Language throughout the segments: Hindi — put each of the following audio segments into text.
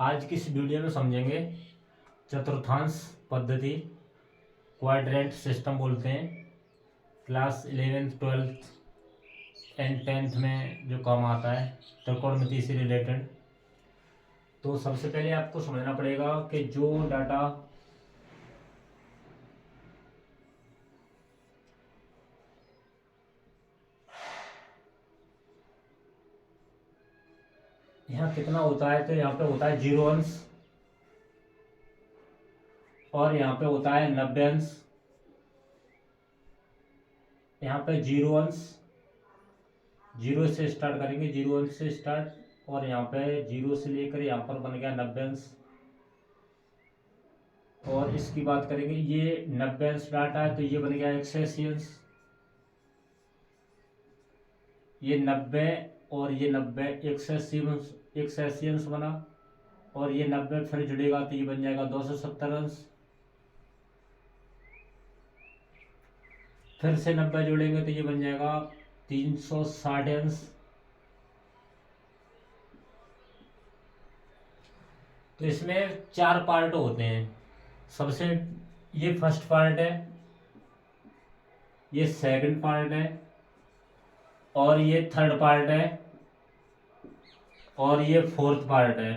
आज की इस वीडियो में समझेंगे चतुर्थांश पद्धति, क्वाड्रेंट सिस्टम बोलते हैं। Class 11th 12th and 10th में जो काम आता है त्रिकोणमिति से रिलेटेड। तो सबसे पहले आपको समझना पड़ेगा कि जो डाटा यहाँ कितना होता है, तो यहाँ पे होता है 0 अंश और यहाँ पे होता है 90 अंश। यहाँ पे 0 अंश, 0 से स्टार्ट करेंगे, 0 अंश से स्टार्ट, और यहाँ पे 0 से लेकर यहाँ पर बन गया 90 अंश। और इसकी बात करेंगे, ये 90 अंश डाटा है तो ये बन गया 180 अंश। ये 90 और ये 90 180 अंश बना, और ये 90 फिर जुड़ेगा तो ये बन जाएगा 270 अंश। फिर से 90 जोड़ेंगे तो ये बन जाएगा 360 अंश। तो इसमें 4 पार्ट होते हैं। सबसे ये फर्स्ट पार्ट है, ये सेकंड पार्ट है, और ये थर्ड पार्ट है, और ये फोर्थ पार्ट है।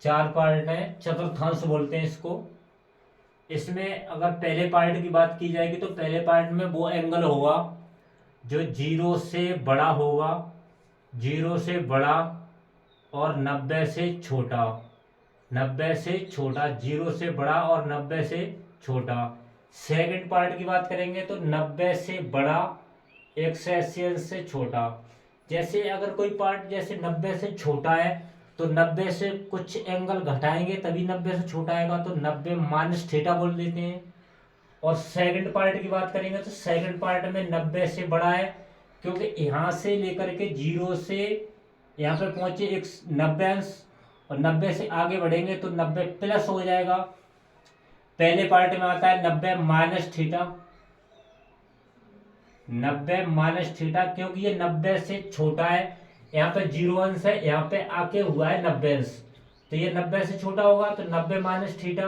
4 पार्ट है, चतुर्थांश बोलते हैं इसको। इसमें अगर पहले पार्ट की बात की जाएगी तो पहले पार्ट में वो एंगल होगा जो 0 से बड़ा होगा, 0 से बड़ा और 90 से छोटा, 90 से छोटा, 0 से बड़ा और 90 से छोटा। सेकंड पार्ट की बात करेंगे तो 90 से बड़ा, 180 अंश से छोटा। जैसे अगर कोई पार्ट जैसे 90 से छोटा है तो 90 से कुछ एंगल घटाएंगे तभी 90 से छोटा आएगा, तो 90 माइनस थीटा बोल देते हैं। और सेकंड पार्ट की बात करेंगे तो सेकंड पार्ट में 90 से बड़ा है, क्योंकि यहाँ से लेकर के 0 से यहाँ पे पहुंचे 90 अंश, और 90 से आगे बढ़ेंगे तो 90 प्लस हो जाएगा। पहले पार्ट में आता है 90 माइनस थीटा, 90 माइनस थीटा, क्योंकि ये 90 से छोटा है। यहाँ पे 0 अंश है, यहाँ पे आके हुआ है 90 अंश, तो ये 90 से छोटा होगा तो 90 माइनस थीटा।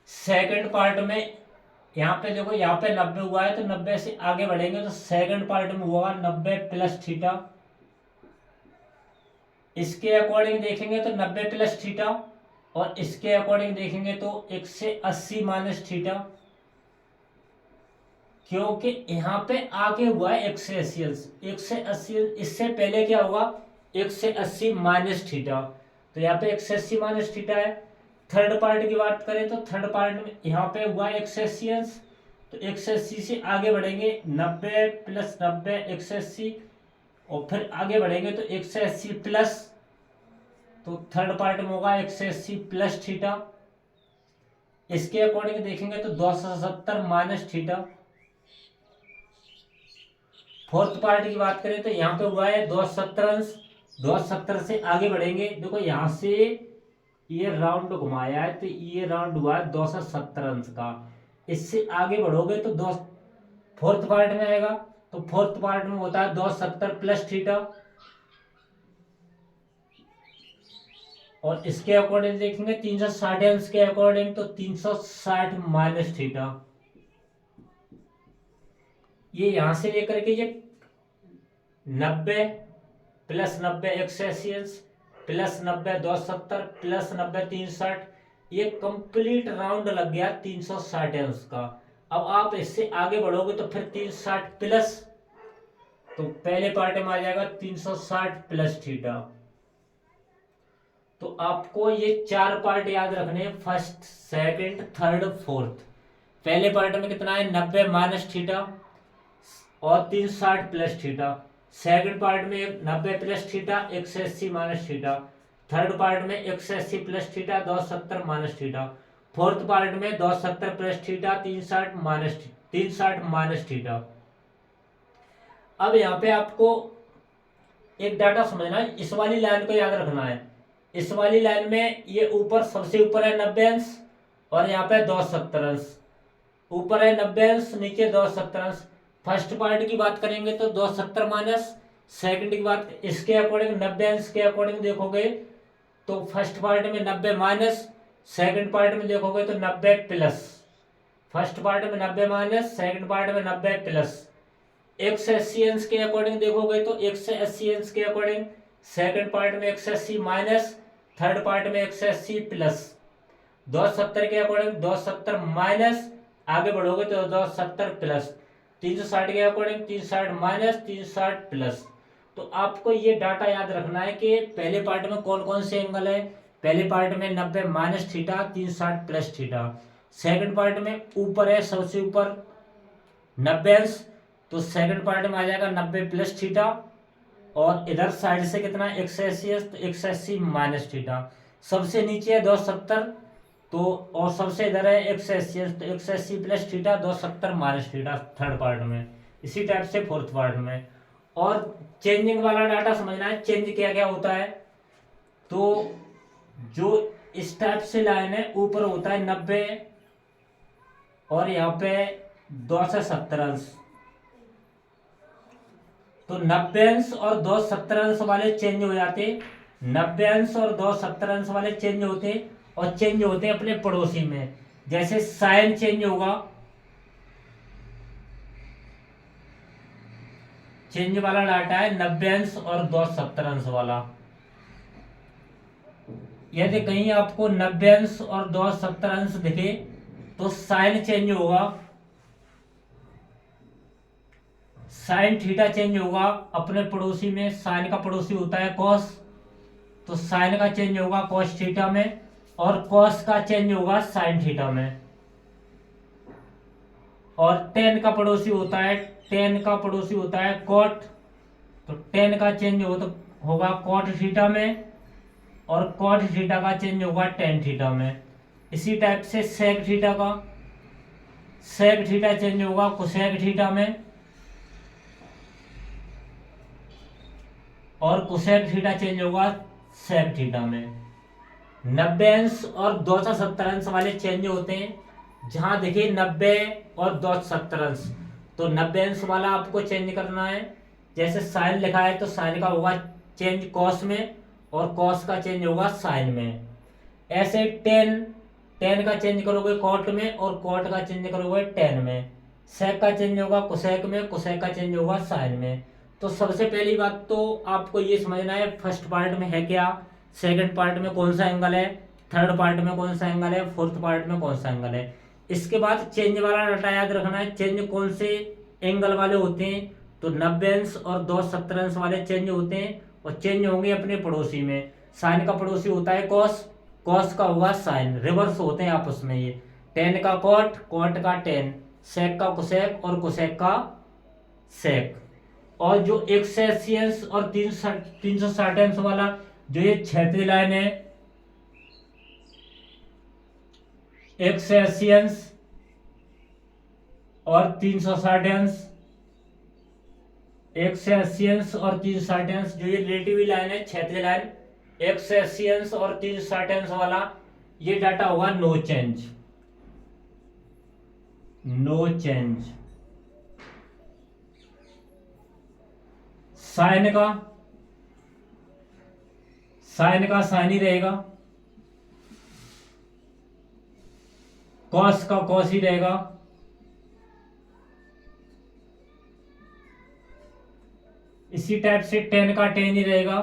सेकंड पार्ट में यहाँ पे देखो, यहाँ पे 90 हुआ है तो 90 से आगे बढ़ेंगे तो सेकंड पार्ट में हुआ 90 प्लस थीटा। इसके अकॉर्डिंग देखेंगे तो 90 प्लस थीटा, और इसके अकॉर्डिंग देखेंगे तो 180 माइनस थीटा, क्योंकि यहाँ पे आगे हुआ है 180 अंश। 180 इससे पहले क्या होगा, 180 माइनस थीटा, तो यहाँ पे 180 माइनस थीटा है। थर्ड पार्ट की बात करें तो थर्ड पार्ट में यहाँ पे हुआ 180 अंश, तो 180 से आगे बढ़ेंगे 90 प्लस 90 180, और फिर आगे बढ़ेंगे तो 180 प्लस, तो थर्ड पार्ट में होगा 180 प्लस थीटा। इसके अकॉर्डिंग देखेंगे तो 270 माइनस थीटा। फोर्थ पार्ट की बात करें तो यहाँ पे हुआ है 270 अंश, 270 से आगे बढ़ेंगे, देखो यहाँ से ये राउंड घुमाया है तो ये राउंड हुआ है 270 अंश का। इससे आगे बढ़ोगे तो फोर्थ पार्ट में आएगा, तो फोर्थ पार्ट में होता है 270 प्लस थीटा, और इसके अकॉर्डिंग देखेंगे 360 अंश के अकॉर्डिंग तो 360 माइनस थीटा। ये यहां से लेकर के ये 90 प्लस 90 180 अंश प्लस 90 270 प्लस 90 360, ये कंप्लीट राउंड लग गया 360 अंश का। अब आप इससे आगे बढ़ोगे तो फिर 360 प्लस, तो पहले पार्ट में आ जाएगा 360 प्लस थीटा। तो आपको ये 4 पार्ट याद रखने, फर्स्ट सेकंड थर्ड फोर्थ। पहले पार्ट में कितना है 90 माइनस थीटा और 360 प्लस थीटा। सेकंड पार्ट में 90 plus theta 180 minus theta. Third part में 180 plus theta 270 minus theta. Fourth part में 270 प्लस थीटा 360 माइनस थीटा। अब यहाँ पे आपको एक डाटा समझना है, इस वाली लाइन को याद रखना है। इस वाली लाइन में ये ऊपर सबसे ऊपर है 90 अंश और यहाँ पे 270 अंश, ऊपर है 90 अंश नीचे 270 अंश। फर्स्ट पार्ट की बात करेंगे तो 270 माइनस, सेकंड की बात इसके अकॉर्डिंग 90 अंश के अकॉर्डिंग देखोगे तो फर्स्ट पार्ट में 90 माइनस, सेकंड पार्ट में देखोगे तो 90 प्लस। फर्स्ट पार्ट में 90 माइनस, सेकंड पार्ट में 90 प्लस। 180 अंश के अकॉर्डिंग देखोगे तो 180 अंश के अकॉर्डिंग सेकंड पार्ट में 180 माइनस, थर्ड पार्ट में 180 प्लस। 270 के अकॉर्डिंग 270 माइनस, आगे बढ़ोगे तो 270 प्लस। 360 के अकॉर्डिंग 360 माइनस, 360 प्लस। तो आपको ये डाटा याद रखना है कि पहले पार्ट में कौन कौन से एंगल है। पहले पार्ट में 90 minus theta, 360 plus theta. Second part में ऊपर है सबसे ऊपर 90 अंश, तो सेकंड पार्ट में आ जाएगा 90 प्लस थीटा। और इधर साइड से कितना 180 अंश, तो 180 माइनस थीटा। सबसे नीचे है 270, तो और सबसे इधर है 180 अंश, तो 180 plus theta, 270 minus theta third part में। इसी टाइप से फोर्थ पार्ट में। और चेंजिंग वाला डाटा समझना है, चेंज क्या क्या होता है। तो जो इस टाइप से लाइन है ऊपर होता है 90 और यहाँ पे 270 अंश, तो 90 अंश और 270 अंश वाले चेंज हो जाते। 90 अंश और 270 अंश वाले चेंज होते और चेंज होते हैं अपने पड़ोसी में। जैसे साइन चेंज होगा, चेंज वाला डाटा है 90 अंश और 270 अंश वाला। यदि कहीं आपको 90 अंश और 270 अंश दिखे तो साइन चेंज होगा, साइन थीटा चेंज होगा अपने पड़ोसी में। साइन का पड़ोसी होता है कॉस, तो साइन का चेंज होगा कॉस थीटा में, और कॉस का चेंज होगा साइन थीटा में। और टेन का पड़ोसी होता है, टेन का पड़ोसी होता है कॉट, तो टेन का चेंज होगा कॉट थीटा में, और कॉट थीटा का चेंज होगा टेन थीटा में। इसी टाइप से सेक थीटा का, सेक थीटा चेंज होगा कोसेक थीटा में, और कोसेक थीटा चेंज होगा सेक थीटा में। 90 अंश और 270 अंश वाले चेंज होते हैं। जहां देखिए 90 और 270 अंश, तो 90 अंश वाला आपको चेंज करना है। जैसे साइन लिखा है तो साइन का होगा चेंज कॉस में, और कॉस का चेंज होगा साइन में। ऐसे टेन, टेन का चेंज करोगे कॉट में, और कॉट का चेंज करोगे टेन में। सेक का चेंज होगा कोसेक में, कोसेक का चेंज होगा साइन में। तो सबसे पहली बात तो आपको ये समझना है फर्स्ट पार्ट में है क्या, सेकंड पार्ट में कौन सा एंगल है, थर्ड पार्ट में कौन सा एंगल है, फोर्थ पार्ट में कौन सा एंगल है। इसके बाद चेंज वाला डाटा याद रखना है, चेंज कौन से एंगल वाले होते हैं। तो 90 अंश और 270 अंश वाले चेंज होते हैं, और चेंज होंगे अपने पड़ोसी में। साइन का पड़ोसी होता है कॉस, कॉस का होगा साइन, रिवर्स होते हैं आपस में ये। टेन का कॉट, कॉट का टेन, सेक का कोसेक, और कोसेक का सेक। और जो 180 अंश और 360 अंश वाला, जो ये क्षैतिज लाइन है, 180 अंश और 360 अंश, 180 अंश और 360 अंश, जो ये रिलेटिव लाइन है क्षैतिज लाइन, 180 अंश और 360 अंश वाला, ये डाटा होगा no change, no change. Sine का, साइन का साइन ही रहेगा, कॉस का कॉस ही रहेगा, इसी टाइप से टेन का टेन ही रहेगा,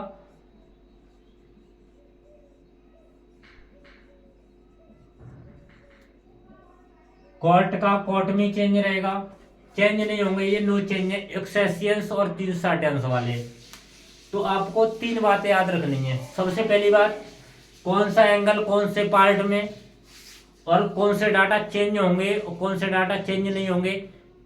कॉट का कॉट में चेंज रहेगा, चेंज नहीं होंगे ये, नो चेंज है 180 अंश और 360 अंश वाले। तो आपको तीन बातें याद रखनी है। सबसे पहली बात, कौन सा एंगल कौन से पार्ट में, और कौन से डाटा चेंज होंगे और कौन से डाटा चेंज नहीं होंगे।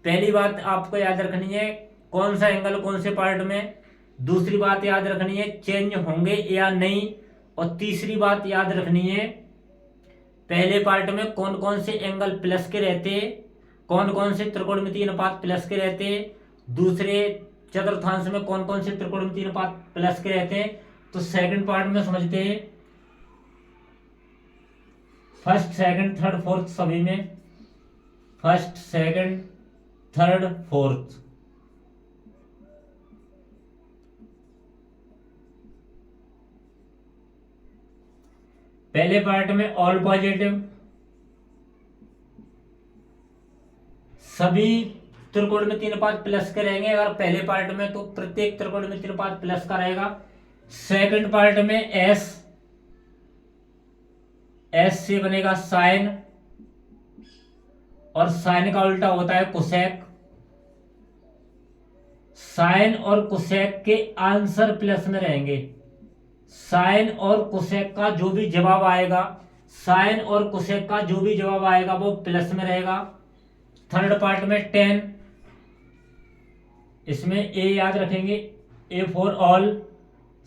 पहली बात आपको याद रखनी है कौन सा एंगल कौन से पार्ट में। दूसरी बात याद रखनी है चेंज होंगे या नहीं। और तीसरी बात याद रखनी है पहले पार्ट में कौन कौन से एंगल प्लस के रहते, कौन कौन से त्रिकोणमितीय अनुपात प्लस के रहते, दूसरे चतुर्थांश में कौन कौन से त्रिकोणमितीय अनुपात प्लस के रहते हैं। तो सेकंड पार्ट में समझते हैं, फर्स्ट सेकंड थर्ड फोर्थ सभी में, फर्स्ट सेकंड थर्ड फोर्थ। पहले पार्ट में ऑल पॉजिटिव, सभी त्रिकोण में 3 अनुपात प्लस के रहेंगे अगर पहले पार्ट में, तो प्रत्येक त्रिकोण में 3 अनुपात प्लस का रहेगा। सेकंड पार्ट में एस से बनेगा साइन, और साइन का उल्टा होता है कोसेक। साइन और कोसेक के आंसर प्लस में रहेंगे। साइन और कोसेक का जो भी जवाब आएगा, साइन और कोसेक का जो भी जवाब आएगा वो प्लस में रहेगा। थर्ड पार्ट में 10, इसमें ए याद रखेंगे, A for all.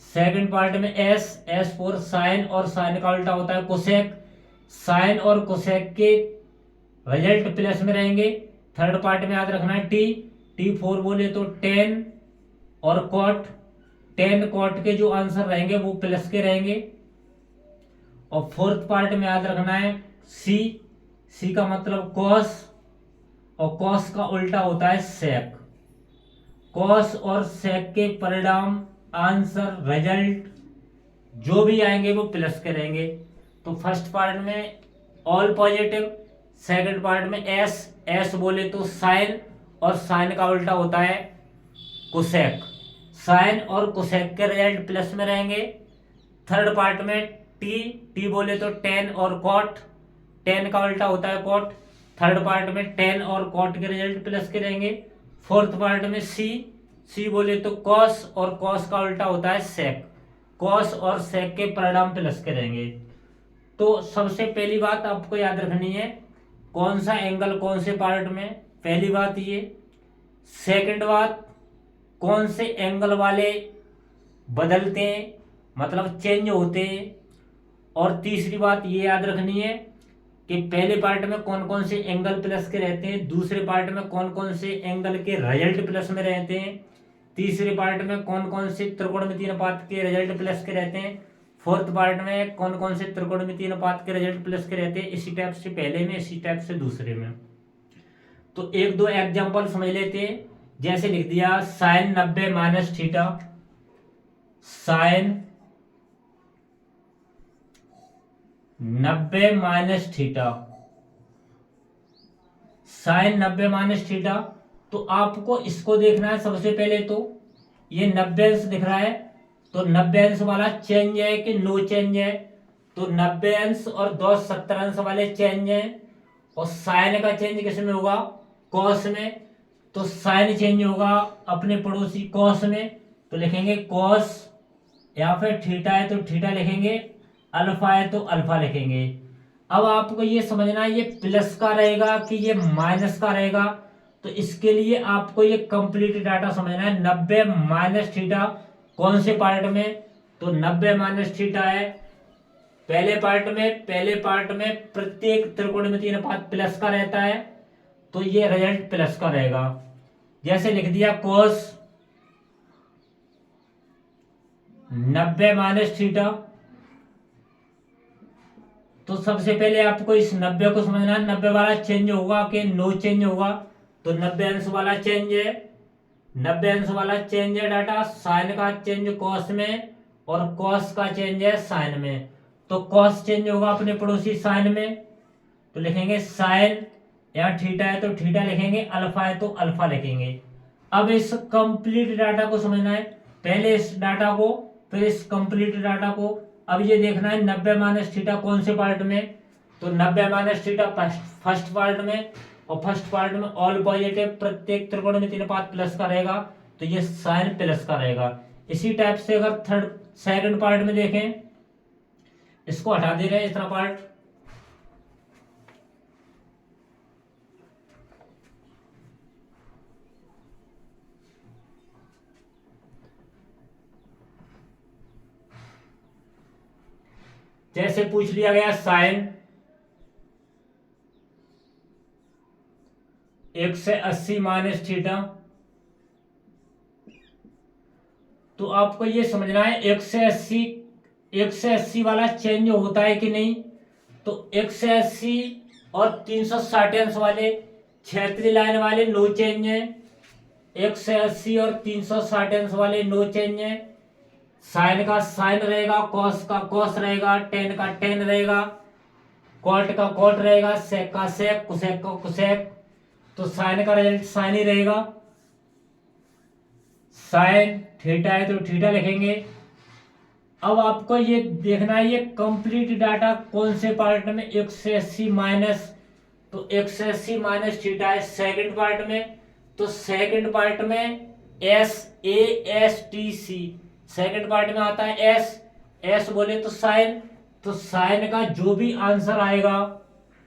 Second part में एस फॉर साइन, और साइन का उल्टा होता है कोसेक। साइन और कोसेक के रिजल्ट प्लस में रहेंगे। थर्ड पार्ट में याद रखना है टी फॉर बोले तो 10 और कॉट। 10 कॉट के जो आंसर रहेंगे वो प्लस के रहेंगे। और फोर्थ पार्ट में याद रखना है सी का मतलब कॉस, और कॉस का उल्टा होता है सेक। कॉस और सेक के परिणाम, आंसर, रिजल्ट जो भी आएंगे वो प्लस के रहेंगे। तो फर्स्ट पार्ट में ऑल पॉजिटिव, सेकंड पार्ट में एस बोले तो साइन, और साइन का उल्टा होता है कोसेक। साइन और कोसेक के रिजल्ट प्लस में रहेंगे। थर्ड पार्ट में टी बोले तो 10 और कॉट, 10 का उल्टा होता है कॉट। थर्ड पार्ट में 10 और कॉट के रिजल्ट प्लस के रहेंगे। फोर्थ पार्ट में सी बोले तो कॉस, और कॉस का उल्टा होता है सेक। कॉस और सेक के परिणाम प्लस के रहेंगे। तो सबसे पहली बात आपको याद रखनी है, कौन सा एंगल कौन से पार्ट में, पहली बात ये। सेकंड बात, कौन से एंगल वाले बदलते हैं, मतलब चेंज होते हैं। और तीसरी बात ये याद रखनी है कि पहले पार्ट में कौन कौन से एंगल प्लस के रहते हैं, दूसरे पार्ट में कौन कौन से एंगल के रिजल्ट प्लस में रहते हैं, तीसरे पार्ट में कौन कौन से त्रिकोणमितीय अनुपात के रिजल्ट प्लस के रहते हैं, फोर्थ पार्ट में कौन कौन से त्रिकोणमितीय अनुपात के रिजल्ट प्लस के रहते हैं। इसी टाइप से पहले में, इसी टाइप से दूसरे में। तो एक दो एग्जांपल समझ लेते हैं। जैसे लिख दिया sine 90 minus theta, sine 90 minus theta, sine 90 minus theta. तो आपको इसको देखना है सबसे पहले, तो ये 90 अंश दिख रहा है, तो 90 अंश वाला चेंज है कि नो चेंज है, तो 90 अंश और 270 अंश वाले चेंज है। और साइन का चेंज किस में होगा, कॉस में, तो साइन चेंज होगा अपने पड़ोसी कॉस में, तो लिखेंगे कॉस, या फिर थीटा है तो थीटा लिखेंगे, अल्फा है तो अल्फा लिखेंगे। अब आपको ये समझना है ये प्लस का रहेगा कि ये माइनस का रहेगा, तो इसके लिए आपको ये कंप्लीट डाटा समझना है। 90 माइनस थीटा कौन से पार्ट में, तो 90 माइनस थीटा है पहले पार्ट में। पहले पार्ट में प्रत्येक त्रिकोणमितीय अनुपात प्लस का रहता है, तो ये रिजल्ट प्लस का रहेगा। जैसे लिख दिया कोस 90 माइनस थीटा, तो सबसे पहले आपको इस 90 को समझना है, 90 वाला चेंज होगा कि नो चेंज होगा, तो 90 अंश वाला चेंज है, 90 अंश वाला चेंज है डाटा। साइन का चेंज कॉस में, और कॉस का चेंज है साइन में, तो कॉस चेंज होगा अपने पड़ोसी साइन में, तो लिखेंगे साइन, यहाँ थीटा है तो थीटा लिखेंगे, अल्फा है तो अल्फा लिखेंगे। अब इस कंप्लीट डाटा को समझना है, पहले इस डाटा को फिर इस कंप्लीट डाटा को। अब ये देखना है 90 माइनस थीटा कौन से पार्ट में, तो 90 माइनस थीटा फर्स्ट पार्ट में, और फर्स्ट पार्ट में ऑल पॉजिटिव प्रत्येक त्रिकोणमितीय अनुपात प्लस का रहेगा, तो ये साइन प्लस का रहेगा। इसी टाइप से अगर सेकंड पार्ट में देखें, इसको हटा दे रहे हैं इतना पार्ट, जैसे पूछ लिया गया साइन 180 माइनस थीटा, तो आपको ये समझना है 180 वाला चेंज होता है कि नहीं, तो 180 और 360 अंश वाले क्षैतिज लाइन वाले नो चेंज है, 180 और 360 अंश वाले नो चेंज है। साइन का साइन रहेगा, कॉस का कॉस रहेगा, टेन का टेन रहेगा, कॉट का कॉट रहेगा, सेक का सेक, कुसेक का कुसेक। तो साइन का रिजल्ट साइन ही रहेगा। साइन थीटा है तो थीटा लिखेंगे। अब आपको ये देखना है ये कंप्लीट डाटा कौन से पार्ट में, 180 माइनस, तो 180 - थीटा है सेकंड पार्ट में। तो सेकंड पार्ट में SASTC, सेकंड पार्ट में आता है एस बोले तो साइन। तो साइन का जो भी आंसर आएगा,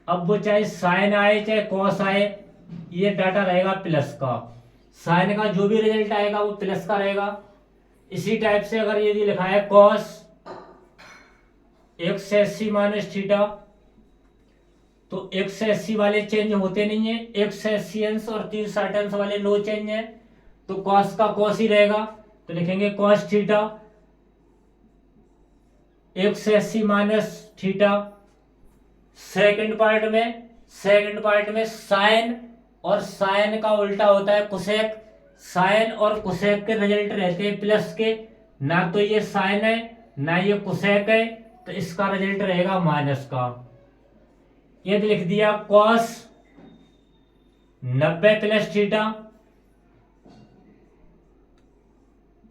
अब वो चाहे साइन आए चाहे कॉस आए, ये डाटा रहेगा प्लस का। साइन का जो भी रिजल्ट आएगा वो प्लस का रहेगा। इसी टाइप से अगर यदि लिखा है कॉस 180 - थीटा, तो 180 वाले चेंज होते नहीं है, 180 अंश और 360 अंश वाले नो चेंज है, तो कॉस का कॉस ही रहेगा। तो लिखेंगे cos theta 180 - theta. Second part में साइन और साइन का उल्टा होता है कुसेक। साइन और कुसेक के रिजल्ट रहते हैं प्लस के, ना तो ये साइन है ना ये कुसेक है, तो इसका रिजल्ट रहेगा माइनस का। ये लिख दिया कॉस 90 + थीटा,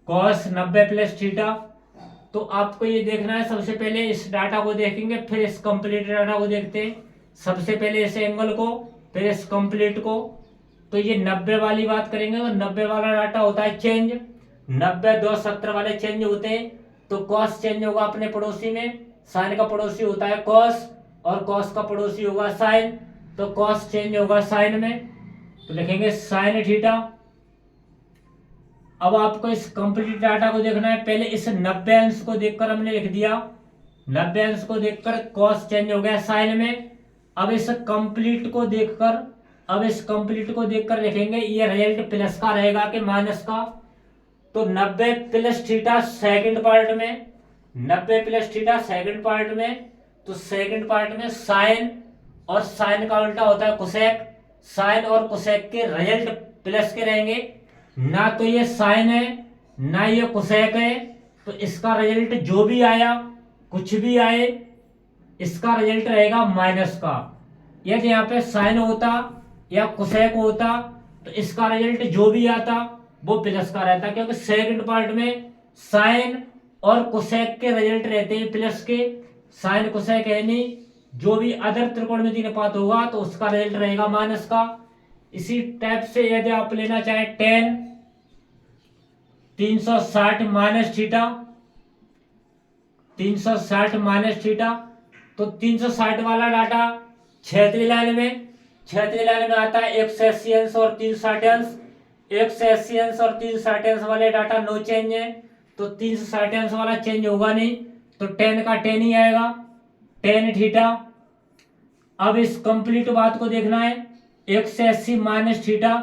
कॉस 90 + थीटा। तो आपको ये देखना है, सबसे पहले इस डाटा को देखेंगे फिर इस कंप्लीट डाटा को देखते हैं। सबसे पहले इस एंगल को फिर इस कंप्लीट को। तो ये 90 वाली बात करेंगे तो 90 वाला डाटा होता है चेंज, 90 2 70 वाले चेंज होते हैं। तो कॉस चेंज होगा अपने पड़ोसी में, साइन का पड़ोसी होता है कॉस और कॉस का पड़ोसी होगा साइन, तो कॉस चेंज होगा साइन में, तो लिखेंगे साइन थीटा। अब आपको इस कंप्लीट डाटा को देखना है, पहले इस 90 अंश को देखकर हमने लिख दिया, 90 अंश को देखकर कॉस चेंज हो गया साइन में। अब इस कंप्लीट को देखकर लिखेंगे ये रिजल्ट प्लस का रहेगा कि माइनस का। तो 90 + थीटा सेकंड पार्ट में, 90 + थीटा सेकंड पार्ट में, तो सेकंड पार्ट में साइन और साइन का उल्टा होता है कुसेक। साइन और कुसेक के रिजल्ट प्लस के रहेंगे, ना तो ये साइन है ना ये कुसेक है, तो इसका रिजल्ट जो भी आया कुछ भी आए इसका रिजल्ट रहेगा माइनस का। यदि यहाँ पे साइन होता या कुसेक होता तो इसका रिजल्ट जो भी आता वो प्लस का रहता, क्योंकि सेकंड पार्ट में साइन और कुसेक के रिजल्ट रहते हैं प्लस के। साइन कुसेक है नहीं, जो भी अदर त्रिकोणमितीय अनुपात होगा तो उसका रिजल्ट रहेगा माइनस का। इसी टाइप से यदि आप लेना चाहे tan 360 - थीटा, 360 - थीटा, तो 360 वाला डाटा क्षैतिज लाइन में आता है 180 अंश और 360 अंश। 180 अंश और 360 अंश वाले डाटा नो चेंज है, तो 360 अंश वाला चेंज होगा नहीं, तो tan का tan ही आएगा, tan थीटा। अब इस कंप्लीट बात को देखना है, 180 - थीटा,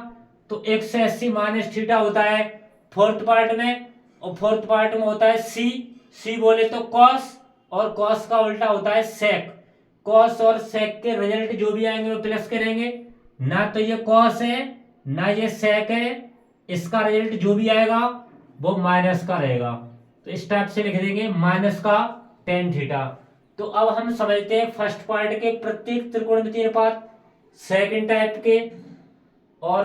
तो 180 - थीटा होता है फोर्थ पार्ट में, और फोर्थ पार्ट में होता है सी बोले तो कॉस, और कॉस का उल्टा होता है सेक। कॉस और सेक के रिजल्ट जो भी आएंगे वो प्लस करेंगे, ना तो ये कॉस है ना ये सेक है, इसका रिजल्ट जो भी आएगा वो माइनस का रहेगा। तो इस टाइप से लिख देंगे माइनस का tan थीटा। तो अब हम समझते हैं फर्स्ट पार्ट के प्रत्येक त्रिकोणमितीय अनुपात, सेकंड टाइप के और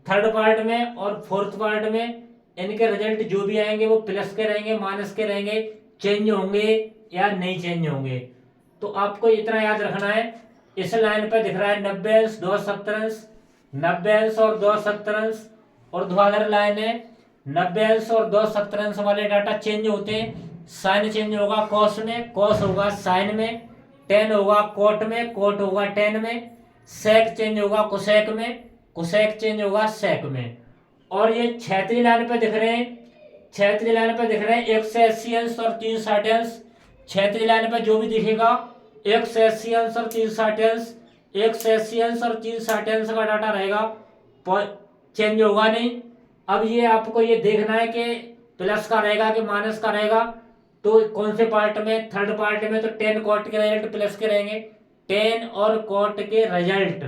थर्ड पार्ट में और फोर्थ पार्ट में इनके रिजल्ट जो भी आएंगे वो प्लस के रहेंगे माइनस के रहेंगे, चेंज होंगे या नहीं चेंज होंगे। तो आपको इतना याद रखना है, इस लाइन पर दिख रहा है 90 अंश 2 70 अंश, 90 अंश और 2 70 अंश, और ध्रुवाधर लाइन है 90 अंश और 2 70 अंश वाले डाटा चेंज होते हैं। साइन चेंज होगा कॉस में, कॉस होगा साइन में, टेन होगा कोट में, कोट होगा टेन में, सेक चेंज होगा कुसेक में, कुसेक चेंज होगा सेक में। और ये क्षैतिज लाइन पे दिख रहे हैं, क्षैतिज लाइन पे दिख रहे हैं 180 अंश और 360 अंश। क्षैतिज लाइन पे जो भी दिखेगा 180 अंश और 360 अंश, 180 अंश और 360 अंश का डाटा रहेगा, चेंज होगा नहीं। अब ये आपको ये देखना है कि प्लस का रहेगा कि माइनस का रहेगा। तो कौन से पार्ट में, थर्ड पार्ट में, तो टेन कोट के रिजल्ट प्लस के रहेंगे। टेन और कोट के रिजल्ट,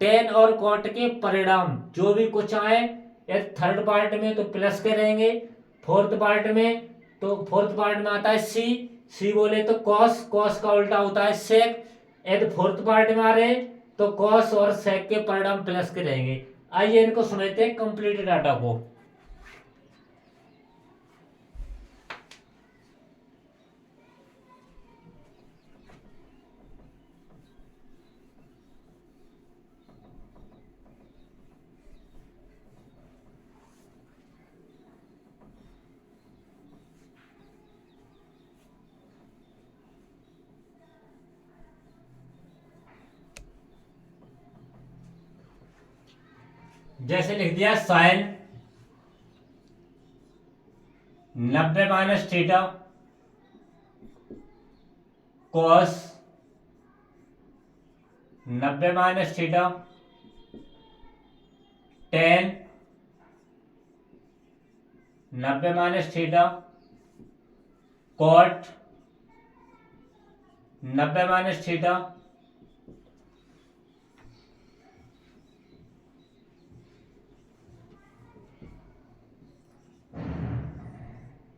टेन और कोट के परिणाम जो भी कुछ आए थर्ड पार्ट में तो प्लस के रहेंगे, फोर्थ पार्ट में तो फोर्थ पार्ट में आता है सी, सी बोले तो कॉस, कॉस का उल्टा होता है सेक। यदि फोर्थ पार्ट में आ रहे तो कॉस और सेक के परिणाम प्लस के रहेंगे। आइए इनको समझते हैं कंप्लीट डाटा को। जैसे लिख दिया sine 90 minus theta cos 90 minus theta tan 90 minus theta cot 90 minus theta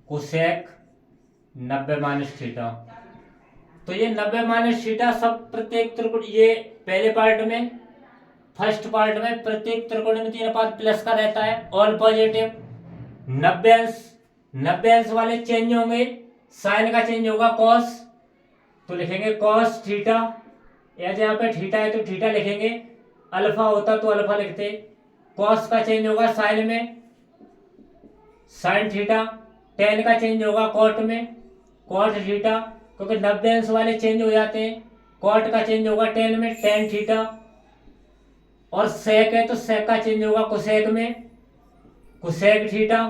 cosec 90 minus theta. तो ये 90 माइनस थीटा सब प्रत्येक त्रिकोण, ये पहले पार्ट में, फर्स्ट पार्ट में प्रत्येक त्रिकोणमितीय अनुपात प्लस का रहता है, ऑल पॉजिटिव। 90 अंश वाले चेंज होंगे, साइन का चेंज होगा कॉस, तो लिखेंगे कॉस थीटा, या यहाँ पे थीटा है तो थीटा लिखेंगे, अल्फा होता तो अल्फा लिखते। कॉस का चेंज होगा साइन में, साइन थीटा। टेन का चेंज होगा कॉट में, कॉट थीटा, क्योंकि 90 अंश वाले चेंज हो जाते हैं। कॉट का चेंज होगा टेन में, टेन थीटा। और सेक है तो सेक का चेंज होगा कोसेक में, कोसेक थीटा।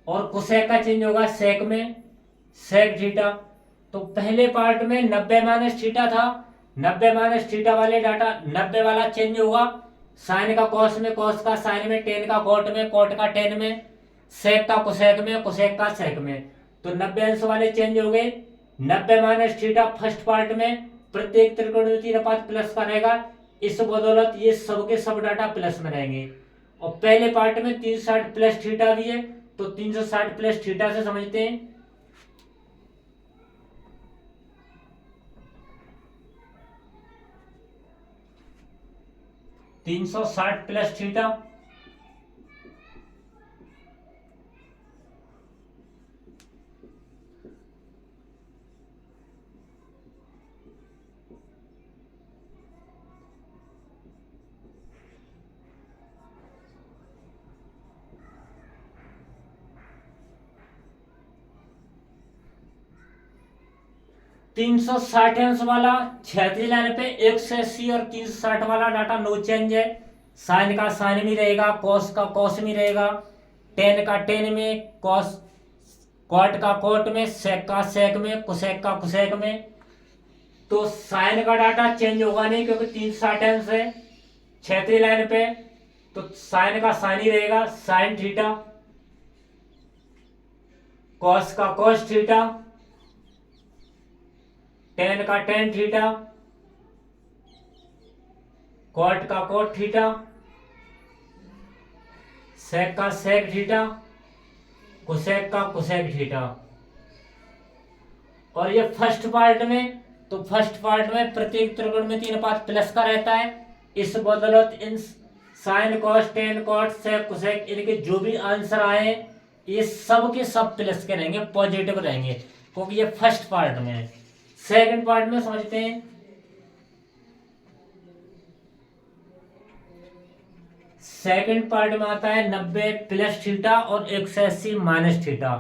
और कोसेक का चेंज होगा सेक में, सेक थीटा। तो पहले पार्ट में 90 माइनस थीटा था, 90 माइनस थीटा वाले डाटा 90 वाला चेंज होगा साइन का कॉस में, कॉस का साइन में, टेन का कॉट में, कॉट का टेन में, सेक का कोसेक में, कोसेक का सेक में। तो 90 अंश वाले चेंज हो गए। 90 माइनस थीटा फर्स्ट पार्ट में प्रत्येक त्रिकोणमितीय अनुपात प्लस का रहेगा, इस बदौलत ये सबके सब डाटा प्लस में रहेंगे। और पहले पार्ट में 360 प्लस थीटा भी है, तो 360 प्लस थीटा से समझते हैं। तीन सौ साठ प्लस थीटा 360 अंश वाला क्षैतिज लाइन पे 180 और 360 वाला डाटा नो चेंज है। साइन का साइन में रहेगा, कॉस का कॉस में रहेगा, टेन का टेन में, कॉस कॉट का कॉट में, सेक का सेक में, कोसेक का कोसेक में। तो साइन का डाटा चेंज होगा नहीं क्योंकि 360 अंश है क्षैतिज लाइन पे, तो साइन का साइन ही रहेगा, साइन थीटा। कॉस का कॉस थीटा, टेन का टेन थीटा, कॉट का कॉट थीटा, सेक का सेक थीटा, कोसेक का कोसेक थीटा। और ये फर्स्ट पार्ट में, तो फर्स्ट पार्ट में प्रत्येक त्रिकोणमितीय अनुपात प्लस का रहता है, इस बदौलत इन sine cos tan cot sec cosec इनके जो भी आंसर आए ये सब के सब प्लस के रहेंगे, पॉजिटिव रहेंगे, क्योंकि ये फर्स्ट पार्ट में है। सेकंड पार्ट में समझते हैं। सेकंड पार्ट में आता है 90 प्लस थीटा और 180 माइनस थीटा।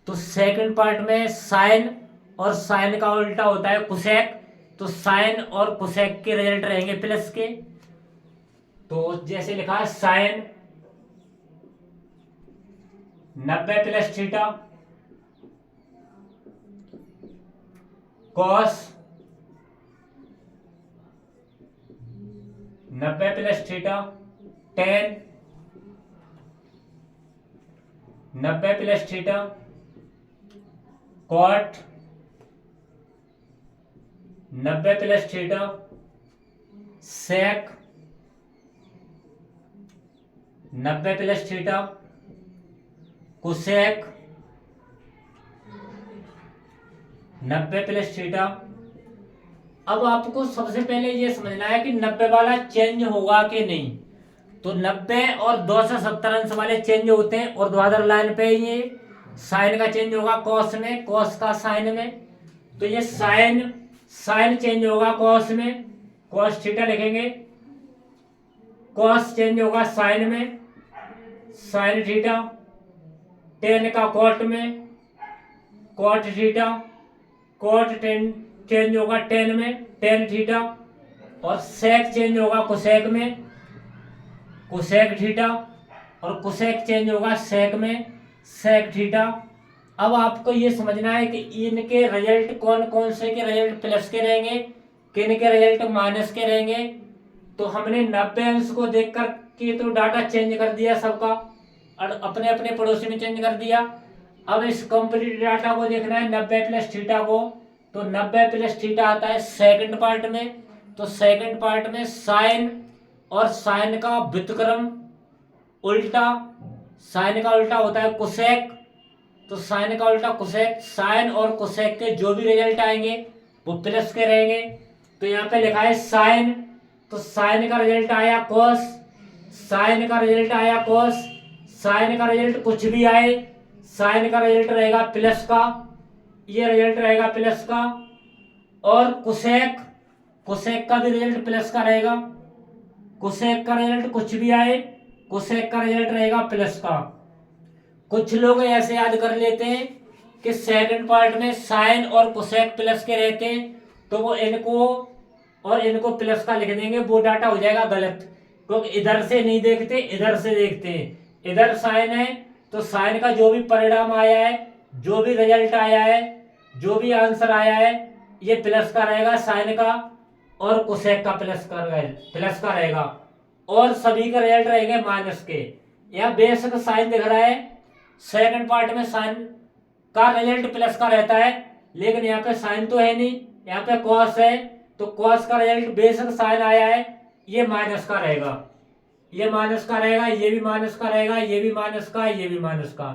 तो सेकंड पार्ट में साइन और साइन का उल्टा होता है कोसेक, तो साइन और कोसेक के रिजल्ट रहेंगे प्लस के। तो जैसे लिखा है sine 90 plus theta cos 90 plus theta tan 90 plus theta cot 90 plus theta sec 90 plus theta cosec 90 plus theta. अब आपको सबसे पहले ये समझना है कि 90 वाला चेंज होगा कि नहीं। तो 90 और 270 अंश वाले चेंज होते हैं, और ऊर्ध्वाधर लाइन पे ये साइन का चेंज होगा कॉस में, कॉस का साइन में। तो ये साइन साइन चेंज होगा कॉस में, कॉस थीटा लिखेंगे। कॉस चेंज होगा साइन में, साइन थीटा। टेन का कॉट में, cot theta. Cot tan change होगा टेन में, टेन थीटा। और सेक चेंज होगा कोसेक में, कोसेक थीटा। और कोसेक चेंज होगा सेक में, सेक थीटा। अब आपको ये समझना है कि इनके रिजल्ट कौन कौन से के रिजल्ट प्लस के रहेंगे, किन के रिजल्ट माइनस के रहेंगे। तो हमने 90 अंश को देखकर के तो डाटा चेंज कर दिया सबका, और अपने अपने पड़ोसी में चेंज कर दिया। अब इस कंप्लीट डाटा को देखना है 90 प्लस थीटा को। तो 90 प्लस थीटा आता है सेकंड पार्ट में। तो सेकंड पार्ट में साइन और साइन का व्युत्क्रम उल्टा, साइन का उल्टा होता है कोसेक। तो साइन का उल्टा कोसेक। साइन और कोसेक के जो भी रिजल्ट आएंगे वो प्लस के रहेंगे। तो यहाँ पे लिखा है साइन, तो साइन का रिजल्ट आया कॉस, साइन का रिजल्ट आया कॉस। साइन का रिजल्ट कुछ भी आए, साइन का रिजल्ट रहेगा प्लस का, ये रिजल्ट रहेगा प्लस का। और कोसेक, कोसेक का भी रिजल्ट प्लस का रहेगा। कोसेक का रिजल्ट कुछ भी आए, कोसेक का रिजल्ट रहेगा प्लस का। कुछ लोग ऐसे याद कर लेते हैं कि सेकंड पार्ट में साइन और कोसेक प्लस के रहते हैं, तो वो इनको और इनको प्लस का लिख देंगे, वो डाटा हो जाएगा गलत। क्योंकि इधर से नहीं देखते, इधर से देखते हैं। इधर साइन है तो साइन का जो भी परिणाम आया है, जो भी रिजल्ट आया है, जो भी आंसर आया है, ये प्लस का रहेगा साइन का, और कोसेक का प्लस का रहेगा। और सभी का रिजल्ट रहेंगे माइनस के। यहाँ बेशक साइन दिख रहा है, सेकंड पार्ट में साइन का रिजल्ट प्लस का रहता है, लेकिन यहाँ पे साइन तो है नहीं, यहाँ पे कॉस है। तो कॉस का रिजल्ट बेशक साइन आया है, ये माइनस का रहेगा, ये माइनस का रहेगा, ये भी माइनस का रहेगा, ये भी माइनस का, ये भी माइनस का।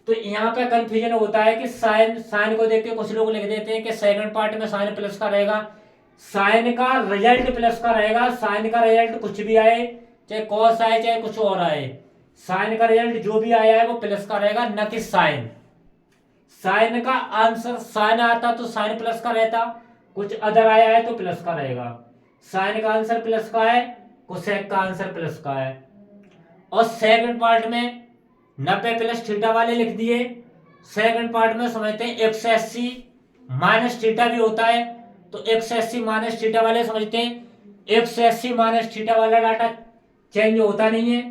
तो यहाँ पे कंफ्यूजन होता है कि साइन, साइन को देख के कुछ लोग लिख देते हैं कि सेकंड पार्ट में साइन प्लस का रहेगा। साइन का रिजल्ट प्लस का रहेगा। साइन का रिजल्ट कुछ भी आए, चाहे कॉस आए चाहे कुछ और आए, साइन का रिजल्ट जो भी आया है वो प्लस का रहेगा, न कि साइन। साइन का आंसर, साइन आता तो साइन प्लस का रहता, कुछ अदर आया है तो प्लस का रहेगा। साइन का आंसर प्लस का है, कोसेक का आंसर प्लस का है। और सेकंड पार्ट में 90 प्लस थीटा वाले लिख दिए। सेकंड पार्ट में समझते हैं 180 माइनस थीटा भी होता है, तो 180 माइनस थीटा वाले समझते हैं। 180 माइनस थीटा वाला डाटा चेंज होता नहीं है,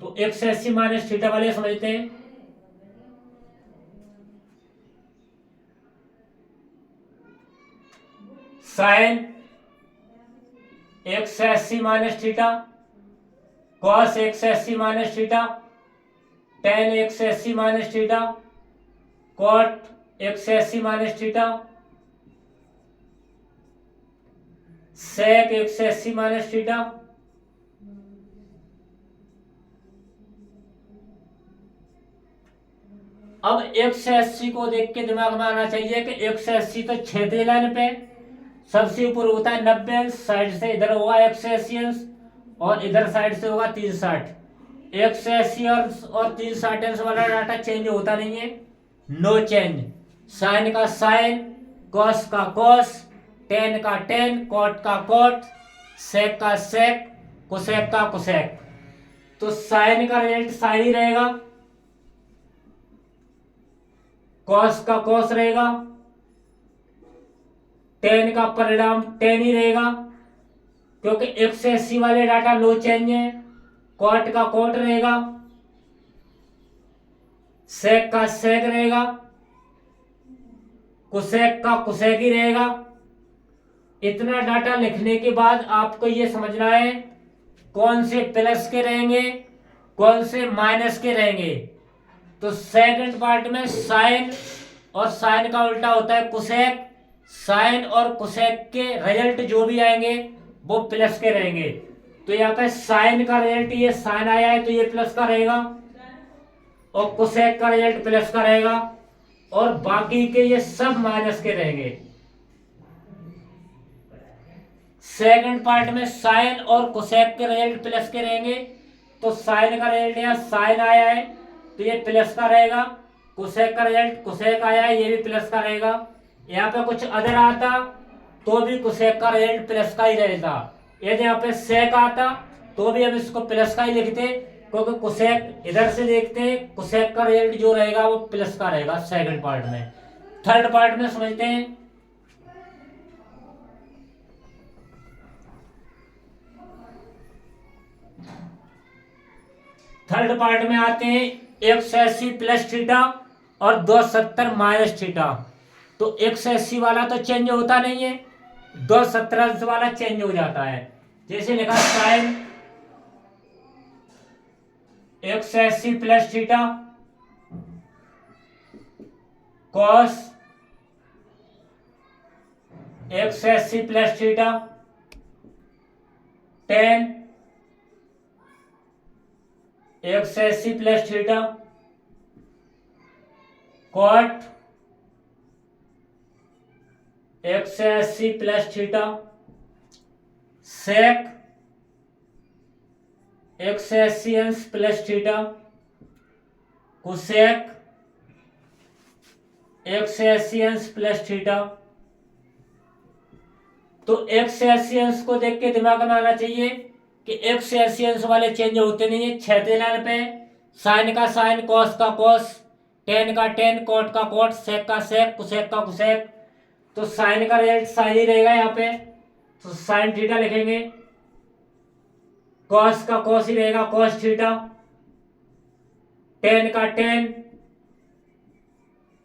तो 180 माइनस थीटा वाले समझते हैं। Sine 180 minus theta, cos 180 minus theta, tan 180 minus theta, cot 180 minus theta, sec 180 minus theta. अब 180 को देख के दिमाग में आना चाहिए कि 180 तो क्षैतिज लाइन पे सबसे ऊपर होता है 90 अंश, साइड से इधर होगा 180 अंश और इधर साइड से होगा 360। 180 अंश और 360 अंश वाला डाटा चेंज होता नहीं है, नो चेंज। साइन का साइन, कॉस का कॉस, टेन का टेन, कॉट का कॉट, सेक का सेक, कोसेक का कोसेक। तो साइन का रिजल्ट साइन ही रहेगा, कॉस का कॉस रहेगा, टेन का परिणाम टेन ही रहेगा क्योंकि 180 वाले डाटा नो चेंज है। कॉट का कॉट रहेगा, सेक का सेक रहेगा, कुसेक का कुसेक ही रहेगा। इतना डाटा लिखने के बाद आपको ये समझना है कौन से प्लस के रहेंगे, कौन से माइनस के रहेंगे। तो सेकंड पार्ट में साइन और साइन का उल्टा होता है कुसेक। साइन और कुसेक के रिजल्ट जो भी आएंगे वो प्लस के रहेंगे। तो यहाँ पे साइन का रिजल्ट ये साइन आया है तो ये प्लस का रहेगा और कुसेक का रिजल्ट प्लस का रहेगा। और बाकी के ये सब माइनस के रहेंगे। सेकंड पार्ट में साइन और कोसेक के रिजल्ट प्लस के रहेंगे, तो साइन का रिजल्ट यहाँ साइन आया है तो ये प्लस का रहेगा, कोसेक का रिजल्ट कोसेक आया है ये भी प्लस का रहेगा। यहाँ पे कुछ अदर आता तो भी कोसेक का रिजल्ट प्लस का ही रहता। यदि यहाँ पे सेक आता तो भी हम इसको प्लस का ही लिखते, क्योंकि कोसेक इधर से देखते हैं, कोसेक का रिजल्ट जो रहेगा वो प्लस का रहेगा सेकंड पार्ट में। थर्ड पार्ट में समझते हैं। थर्ड पार्ट में आते हैं 180 प्लस थीटा और 270 माइनस थीटा। तो 180 वाला तो चेंज होता नहीं है, 270 वाला चेंज हो जाता है। जैसे लिखा sine 180 plus theta cos 180 plus theta tan 180 plus theta cot 180 plus theta sec 180 अंश प्लस थीटा कोसेक 180 अंश प्लस थीटा। तो 180 अंश को देख के दिमाग में आना चाहिए कि 180 अंश वाले चेंज होते नहीं है। छठे लाइन पे साइन का साइन, कॉस का कॉस, टेन का टेन, कॉट का कॉट, सेक का सेक, कोसेक का कोसेक। तो साइन का रिजल्ट साइन ही रहेगा यहाँ पे, तो साइन थीटा लिखेंगे। कॉस का कॉस ही रहेगा, कॉस थीटा। टेन का tan,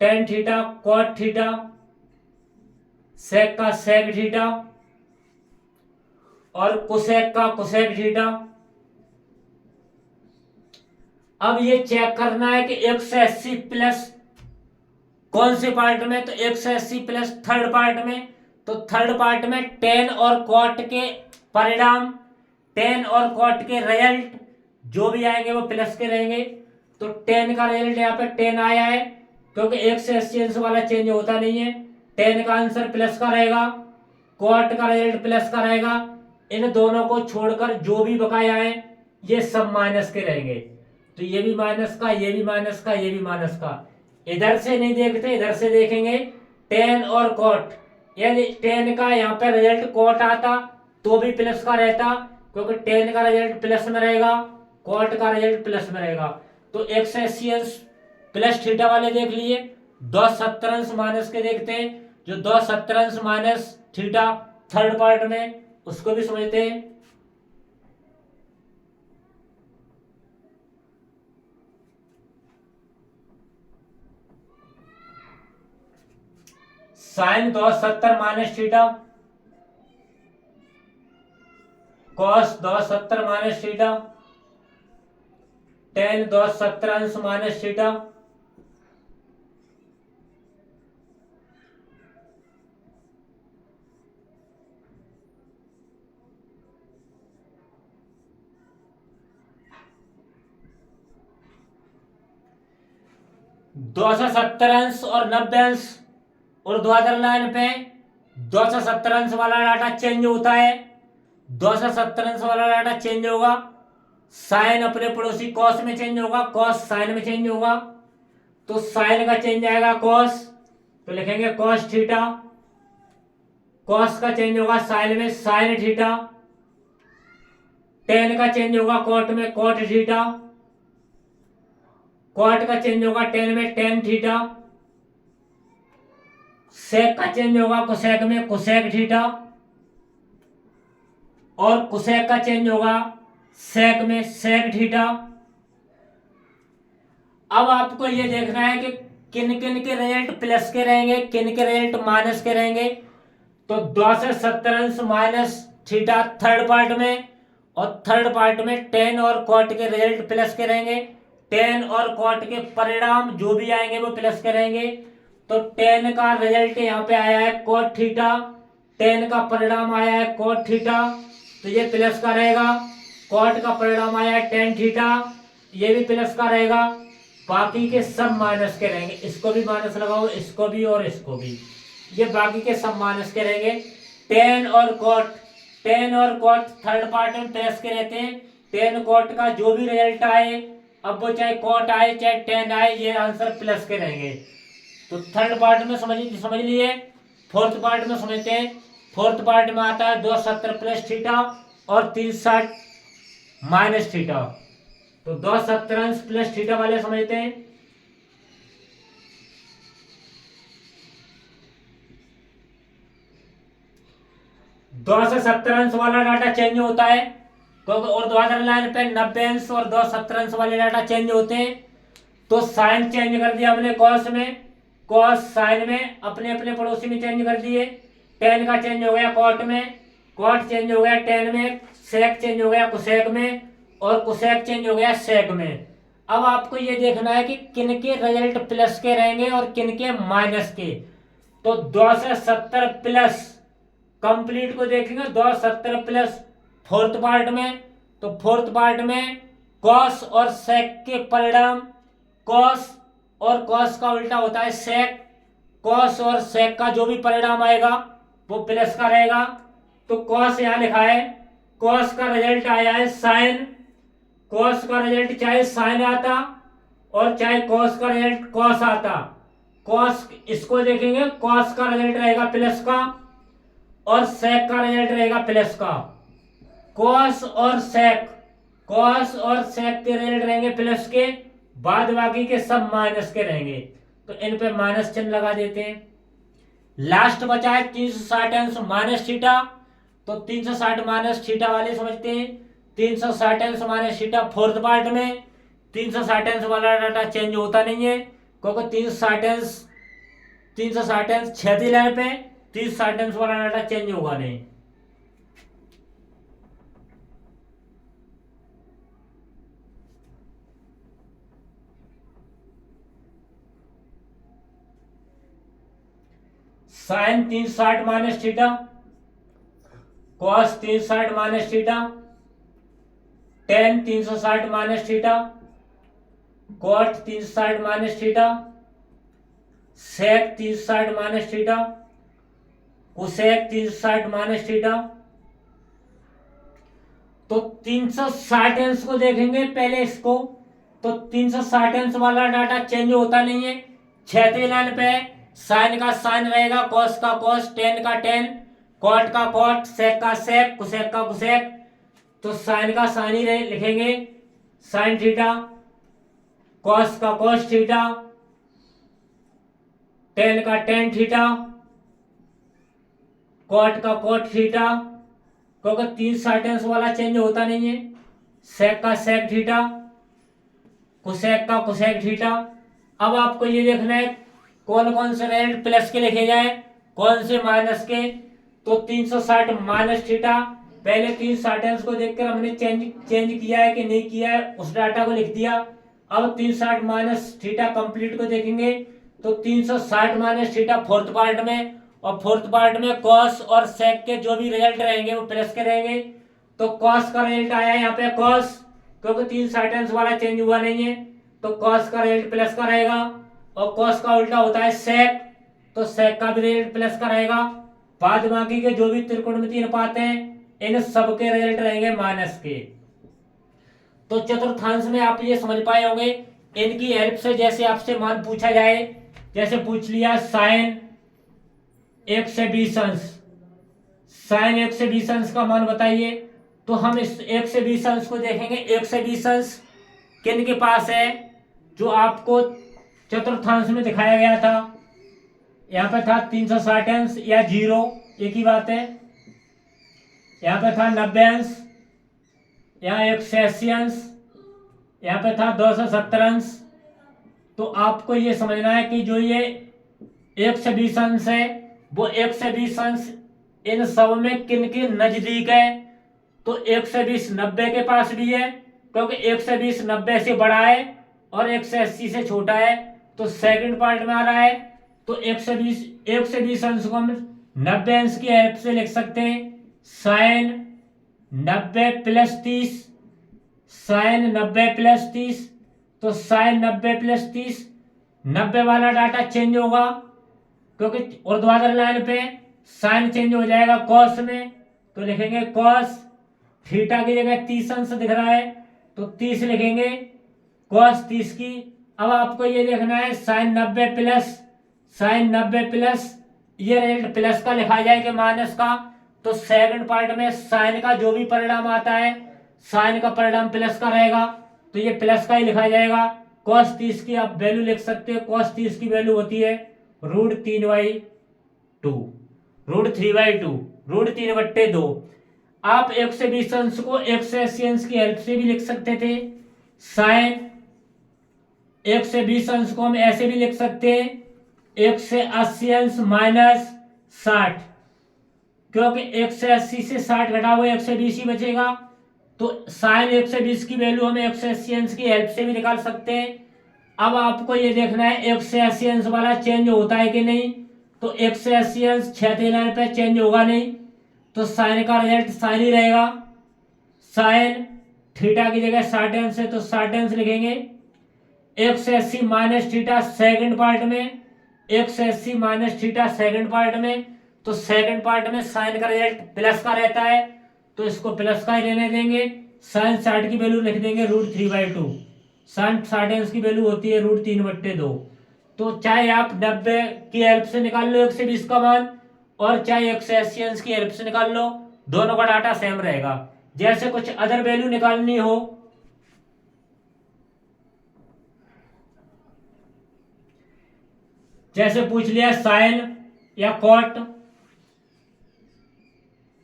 tan theta, cot theta. Sec का सेक थीटा और कोसेक का कोसेक थीटा। अब ये चेक करना है कि 180 प्लस कौन से पार्ट में, तो 180 प्लस थर्ड पार्ट में। तो थर्ड पार्ट में टेन और कॉट के परिणाम, टेन और कॉट के रिजल्ट जो भी आएंगे वो प्लस के रहेंगे। तो टेन का रिजल्ट यहाँ पे 10 आया है, क्योंकि 180 अंश वाला चेंज होता नहीं है। 10 का आंसर प्लस का रहेगा, कॉट का रिजल्ट प्लस का रहेगा। इन दोनों को छोड़कर जो भी बकाया है ये सब माइनस के रहेंगे। तो ये भी माइनस का, ये भी माइनस का, ये भी माइनस का। इधर से नहीं देखते, इधर से देखेंगे। 10 और कॉट, यदि 10 का यहाँ पे रिजल्ट कॉट आता तो भी प्लस का रहता, क्योंकि 10 का रिजल्ट प्लस में रहेगा, कॉट का रिजल्ट प्लस में रहेगा। तो 180 अंश प्लस थीटा वाले देख लिए। 270 अंश माइनस के देखते हैं। जो 270 अंश माइनस थीटा थर्ड पार्ट में, उसको भी समझते हैं। Sine 270 minus theta cos 270 minus theta tan 270 अंश माइनस थीटा। दो सौ सत्तर अंश और 90 अंश ऊर्ध्वाधर लाइन पे 270 अंश वाला डाटा चेंज होता है। 270 अंश वाला डाटा चेंज होगा, साइन अपने पड़ोसी कॉस में चेंज होगा, कॉस साइन में चेंज होगा। तो साइन का चेंज आएगा कॉस, तो लिखेंगे कॉस थीटा। कॉस का चेंज होगा साइन में, साइन थीटा। टेन का चेंज होगा कॉट में, कॉट थीटा। कॉट का चेंज होगा टेन में, टेन थीटा। सेक का चेंज होगा कोसेक में, कोसेक थीटा। और कोसेक का चेंज होगा सेक में, सेक थीटा। अब आपको ये देखना है कि किन किन के रिजल्ट प्लस के रहेंगे, किन के रिजल्ट माइनस के रहेंगे। तो 270 अंश माइनस थीटा थर्ड पार्ट में, और थर्ड पार्ट में टेन और कॉट के रिजल्ट प्लस के रहेंगे। टेन और कॉट के परिणाम जो भी आएंगे वो प्लस के रहेंगे। तो टेन का रिजल्ट यहाँ पे आया है कॉट थीटा, टेन का परिणाम आया है कॉट थीटा, तो ये प्लस का रहेगा। कॉट का परिणाम आया है टेन थीटा, ये भी प्लस का रहेगा। बाकी के सब माइनस के रहेंगे, इसको भी माइनस लगाओ, इसको भी और इसको भी, ये बाकी के सब माइनस के रहेंगे। टेन और कॉट थर्ड पार्ट में प्लस के रहते हैं। टेन कॉट का जो भी रिजल्ट आए, अब वो चाहे कॉट आए चाहे टेन आए, ये आंसर प्लस के रहेंगे। तो थर्ड पार्ट में समझ लिए। फोर्थ पार्ट में समझते हैं। फोर्थ पार्ट में आता है 270 प्लस थीटा और 360 माइनस थीटा। तो 270 प्लस थीटा वाले समझते हैं। दो से 70 अंश वाला डाटा चेंज होता है, क्योंकि ऊर्ध्वाधर लाइन पे 90 अंश और 270 अंश वाले डाटा चेंज होते हैं। तो साइन चेंज कर दिया हमने कॉस में, कॉस साइन में, अपने अपने पड़ोसी में चेंज कर दिए। टेन का चेंज हो गया कॉट में, कॉट चेंज हो गया टेन में, सेक चेंज हो गया कुसेक में, और कुसेक चेंज हो गया सेक में। अब आपको ये देखना है कि किनके रिजल्ट प्लस के रहेंगे और किनके माइनस के। तो 2 से 70 प्लस कंप्लीट को देखेंगे, 270 प्लस फोर्थ पार्ट में। तो फोर्थ पार्ट में कॉस और सेक के परिणाम, कॉस और कॉस का उल्टा होता है सेक, कॉस और सेक का जो भी परिणाम आएगा वो प्लस का रहेगा। तो कॉस यहां लिखा है, कॉस का रिजल्ट आया है साइन, कॉस का रिजल्ट चाहे साइन आता और चाहे कॉस का रिजल्ट कॉस आता, कॉस इसको देखेंगे, कॉस का रिजल्ट रहेगा प्लस का और सेक का रिजल्ट रहेगा प्लस का। कॉस और सेक के रिजल्ट रहेंगे प्लस के, बाद बाकी के सब माइनस के रहेंगे। तो इन पे माइनस चिन्ह लगा देते हैं। लास्ट बचा है 360 अंश माइनस थीटा। तो 360 माइनस थीटा वाले समझते हैं। 360 अंश माइनस थीटा फोर्थ पार्ट में, 360 अंश वाला डाटा चेंज होता नहीं है, क्योंकि 360 अंश क्षैतिज लाइन पे, 360 अंश वाला डाटा चेंज होगा नहीं। Sine 360 minus theta, cos 360 minus theta, tan 360 minus theta, cot 360 minus theta, sec 360 minus theta, cosec 360 minus theta. तो 360 अंश को देखेंगे पहले इसको। तो 360 अंश वाला डाटा चेंज होता नहीं है, क्षैतिज लाइन पे साइन का साइन रहेगा, कॉस का कॉस, टेन का टेन, कॉट का कॉट, सेक का सेक, कुसेक का कुसेक। तो साइन का साइन ही लिखेंगे, साइन थीटा, कॉस का कॉस थीटा, टेन का टेन थीटा, कॉट का कॉट थीटा, क्योंकि 360 अंश वाला चेंज होता नहीं है। सेक का सेक थीटा, कुसेक का कुसेक थीटा। अब आपको ये देखना है कौन कौन से रिजल्ट प्लस के लिखे जाए, कौन से माइनस के। तो 360 माइनस थीटा, पहले 360 अंश को देखकर हमने चेंज किया है कि नहीं किया है, उस डाटा को लिख दिया। अब 360 माइनस थीटा कंप्लीट को देखेंगे। तो 360 माइनस थीटा फोर्थ पार्ट में, और फोर्थ पार्ट में कॉस और सेक के जो भी रिजल्ट रहेंगे वो प्लस के रहेंगे। तो कॉस का रिजल्ट आया यहाँ पे कॉस, क्योंकि 360 अंश वाला चेंज हुआ नहीं है, तो कॉस का रिजल्ट प्लस का रहेगा। और कॉस का उल्टा होता है सेक, तो सेक का भी रिजल्ट प्लस का रहेगा। बाद बाकी के जो भी त्रिकोणमितीय अनुपात हैं इन सबके रिजल्ट रहेंगे माइनस के। तो चतुर्थांश में आप ये समझ पाए होंगे, इनकी हेल्प से जैसे आपसे मान पूछा जाए, जैसे पूछ लिया साइन 1 से 20 अंश, साइन 1 से 20 अंश का मान बताइए। तो हम इस 1 से 20 अंश को देखेंगे। 1 से 20 अंश किन के पास है, जो आपको चतुर्थांश में दिखाया गया था। यहाँ पे था 360 अंश या 0, एक ही बात है। यहाँ पे था 90 अंश, यहाँ 180 अंश, यहाँ पे था 270 अंश। तो आपको ये समझना है कि जो ये 1 से 20 अंश है, वो 1 से 20 अंश इन सब में किन के नजदीक है। तो 1 से 20 90 के पास भी है, क्योंकि 1 से 20 90 से बड़ा है और 1 से 80 से छोटा है, तो सेकंड पार्ट में आ रहा है। तो 1 से 20 अंश को हम 90 अंश की हेल्प से लिख सकते हैं। साइन 90 प्लस 30, साइन 90 प्लस 30, तो साइन 90 प्लस 30, 90 वाला डाटा चेंज होगा क्योंकि ऊर्ध्वाधर लाइन पे साइन चेंज हो जाएगा कॉस में, तो लिखेंगे कॉस थीटा की जगह 30 अंश दिख रहा है तो 30 लिखेंगे कॉस 30 की। अब आपको ये देखना है साइन 90 प्लस ये रिजल्ट प्लस का लिखा जाए कि माइनस का, तो सेकंड पार्ट में साइन का जो भी परिणाम आता है साइन का परिणाम प्लस का रहेगा तो ये प्लस का ही लिखा जाएगा। कॉस 30 की आप वैल्यू लिख सकते हो, कॉस 30 की वैल्यू होती है √3/2, √3/2, √3/2। आप 120 अंश को 180 अंश की हेल्प से भी लिख सकते थे। साइन 120 अंश को हम ऐसे भी लिख सकते हैं 180 अंश माइनस 60, क्योंकि 180 से 60 घटा हुआ 120 ही बचेगा, तो साइन 120 की वैल्यू हम 180 अंश की हेल्प से भी निकाल सकते हैं। अब आपको ये देखना है 180 अंश वाला चेंज होता है कि नहीं, तो 180 अंश क्षैतिज लाइन पे चेंज होगा नहीं, तो साइन का रिजल्ट साइन ही रहेगा। साइन थीटा की जगह 60 अंश है तो 60 अंश लिखेंगे। 180 माइनस थीटा सेकंड पार्ट में, 180 माइनस थीटा सेकंड पार्ट में, तो सेकंड पार्ट में साइन का रिजल्ट प्लस का रहता है तो इसको प्लस का ही लेने देंगे। साइन 60 की वैल्यू लिख देंगे √3/2, साइन 60 अंश की वैल्यू होती है √3/2। तो चाहे आप 90 की हेल्प से निकाल लो 120 का मान और चाहे 180 अंश की हेल्प से निकाल लो, दोनों का डाटा सेम रहेगा। जैसे कुछ अदर वैल्यू निकालनी हो, जैसे पूछ लिया साइन या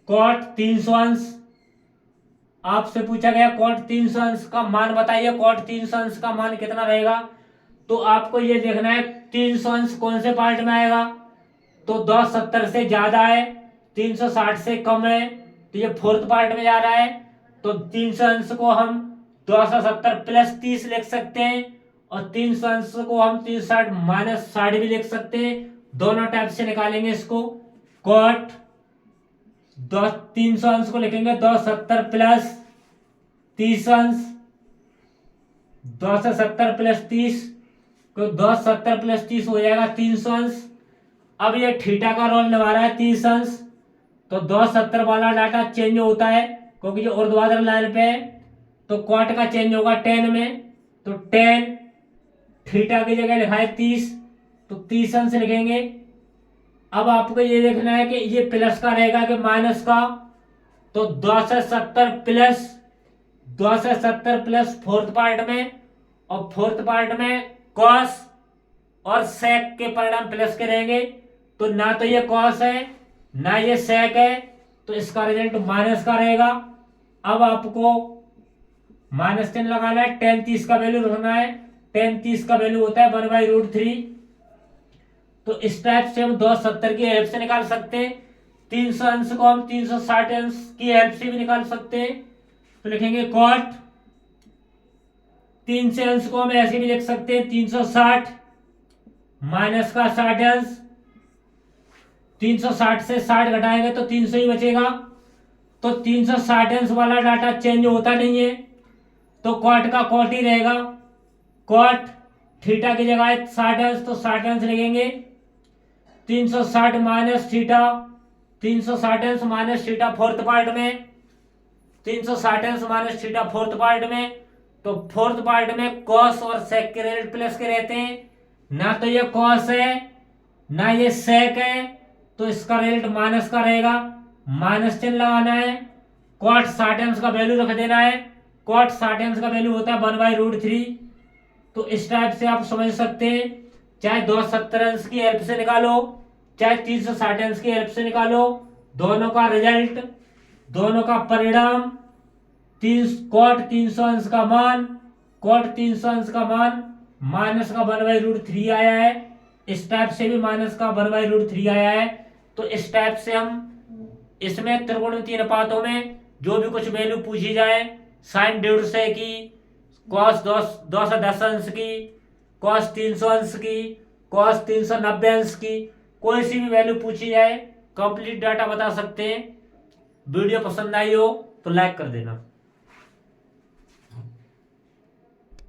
कॉट 300 अंश, आपसे पूछा गया कॉट 300 अंश का मान बताइए, कॉट 300 अंश का मान कितना रहेगा, तो आपको ये देखना है 300 अंश कौन से पार्ट में आएगा, तो 270 से ज्यादा है, 360 से कम है, तो ये फोर्थ पार्ट में जा रहा है, तो 300 अंश को हम 270 प्लस 30 लिख सकते हैं और 300 अंश को हम 360 माइनस 60 भी लिख सकते हैं। दोनों टाइप से निकालेंगे इसको। कॉट 300 अंश को लिखेंगे 270 प्लस 30 अंश, 270 प्लस 30 तो 270 प्लस 30 हो जाएगा 300 अंश। अब ये थीटा का रोल निभा रहा है 30 अंश, तो 270 वाला डाटा चेंज होता है क्योंकि जो ऊर्ध्वाधर लाइन पे है, तो कॉट का चेंज होगा 10 में, तो 10 थीटा की जगह लिखा है 30 तो 30 अंश लिखेंगे। अब आपको ये देखना है कि ये प्लस का रहेगा कि माइनस का, तो 270 प्लस फोर्थ पार्ट में, और फोर्थ पार्ट में कॉस और सेक के परिणाम प्लस के रहेंगे, तो ना तो ये कॉस है ना ये सेक है, तो इसका रिजल्ट माइनस का रहेगा। अब आपको माइनस 10 लगाना है, 10 30 का वैल्यू रखना है, 10 30 का वैल्यू होता है 1/√3, तो इस टाइप से हम 270 की हेल्प से निकाल सकते हैं। 300 अंश को हम 360 अंश की हेल्प से भी निकाल सकते हैं, तो लिखेंगे कॉट 300 अंश को हम ऐसे भी लिख सकते हैं 360 माइनस का 60 अंश, 360 से 60 घटाएंगे तो 300 ही बचेगा, तो 360 अंश वाला डाटा चेंज होता नहीं है तो कॉट का कॉट ही रहेगा। कॉट थीटा की जगह 60 अंश तो 60 अंश लिखेंगे, 360 माइनस थीटा, 360 अंश माइनस थीटा फोर्थ पार्ट में, 360 अंश माइनस थीटा फोर्थ पार्ट में, तो फोर्थ पार्ट में कॉस और सेक के रिजल्ट प्लस के रहते हैं, ना तो ये कॉस है ना ये सेक है, तो इसका रिजल्ट माइनस का रहेगा। माइनस चिन्ह लगाना है, कॉट 60 अंश का वैल्यू रख देना है, कॉट 60 अंश का वैल्यू होता है 1/√3, तो इस टाइप से आप समझ सकते हैं। चाहे 270 अंश की हेल्प से निकालो चाहे 360 अंश की हेल्प से निकालो, दोनों का रिजल्ट, दोनों का परिणाम कॉट 300 अंश का मान, कॉट 300 अंश का मान माइनस का 1/√3 आया है, इस टाइप से भी माइनस का 1/√3 आया है। तो इस टाइप से हम इसमें त्रिकोणमितीय अनुपातों में जो भी कुछ वैल्यू पूछी जाए, साइन 150 की, कॉस 210 अंश की, कॉस 300 अंश की, कॉस 390 अंश की, कोई सी भी वैल्यू पूछी जाए कंप्लीट डाटा बता सकते हैं। वीडियो पसंद आई हो तो लाइक कर देना।